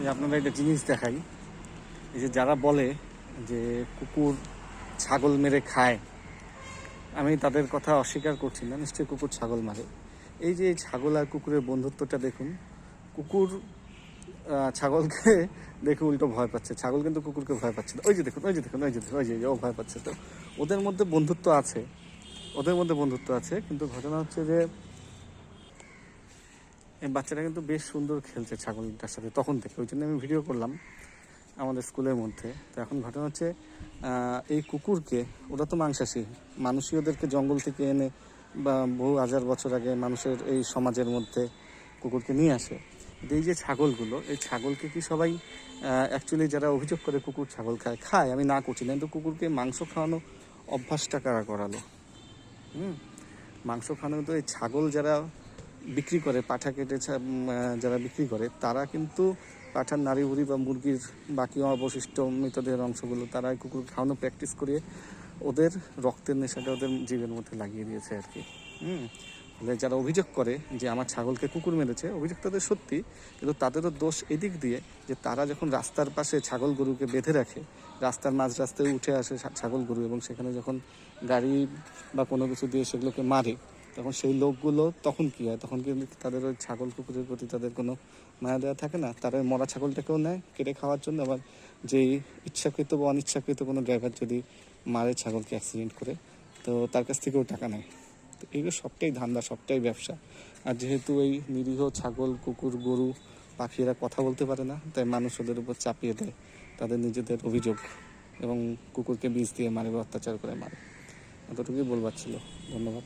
এই আপনারা একটা জিনিস দেখাই, এই যে যারা বলে যে কুকুর ছাগল মেরে খায়, আমি তাদের কথা অস্বীকার করছি না, নিশ্চয়ই কুকুর ছাগল মারে। এই যে ছাগল আর কুকুরের বন্ধুত্বটা দেখুন, কুকুর ছাগলকে দেখে উল্টো ভয় পাচ্ছে, ছাগল কিন্তু কুকুরকে ভয় পাচ্ছে না। ওই যে দেখুন, ওই যে দেখুন, ওই যে দেখুন, ওই যে ও ভয় পাচ্ছে। তো ওদের মধ্যে বন্ধুত্ব আছে, ওদের মধ্যে বন্ধুত্ব আছে, কিন্তু ঘটনা হচ্ছে যে এই বাচ্চারা কিন্তু বেশ সুন্দর খেলছে ছাগলটার সাথে তখন থেকে, ওই জন্য আমি ভিডিও করলাম আমাদের স্কুলের মধ্যে। তো এখন ঘটনা হচ্ছে এই কুকুরকে, ওরা তো মাংসাশী, মানুষই ওদেরকে জঙ্গল থেকে এনে বা বহু হাজার বছর আগে মানুষের এই সমাজের মধ্যে কুকুরকে নিয়ে আসে। এই যে ছাগলগুলো, এই ছাগলকে কি সবাই অ্যাকচুয়ালি যারা অভিযোগ করে কুকুর ছাগল খায়, আমি না করছি না, কিন্তু কুকুরকে মাংস খাওয়ানো অভ্যাসটা কারা করালো? মাংস খাওয়ানো তো এই ছাগল যারা বিক্রি করে, পাঠা কেটে যারা বিক্রি করে, তারা কিন্তু পাঠার নাড়ি ভুড়ি বা মুরগির বাকি অবশিষ্ট মৃতদেহের অংশগুলো তারা কুকুর খাওয়ানো প্র্যাকটিস করিয়ে ওদের রক্তের নেশাটা ওদের জীবের মধ্যে লাগিয়ে দিয়েছে আর কি। ফলে যারা অভিযোগ করে যে আমার ছাগলকে কুকুর মেরেছে, অভিযোগ তাদের সত্যি, কিন্তু তাদেরও দোষ এদিক দিয়ে যে তারা যখন রাস্তার পাশে ছাগল গরুকে বেঁধে রাখে, রাস্তার মাঝ রাস্তায় উঠে আসে ছাগল গরু, এবং সেখানে যখন গাড়ি বা কোনো কিছু দিয়ে সেগুলোকে মারে, তখন সেই লোকগুলো তখন কী হয়, তখন কিন্তু তাদের ওই ছাগল কুকুরের প্রতি তাদের কোনো মায়া দেওয়া থাকে না। তারা ওই মরা ছাগলটাকেও নেয় কেটে খাওয়ার জন্য। আবার যেই ইচ্ছাকৃত বা অনিচ্ছাকৃত কোনো ড্রাইভার যদি মারে ছাগলকে অ্যাক্সিডেন্ট করে, তো তার কাছ থেকেও টাকা নেয়। তো এইগুলো সবটাই ধান্দা, সবটাই ব্যবসা। আর যেহেতু এই নিরীহ ছাগল, কুকুর, গরু, পাখিরা কথা বলতে পারে না, তাই মানুষ ওদের উপর চাপিয়ে দেয় তাদের নিজেদের অভিযোগ, এবং কুকুরকে বিষ দিয়ে মারে বা অত্যাচার করে মারে। এতটুকুই বলবার ছিল। ধন্যবাদ।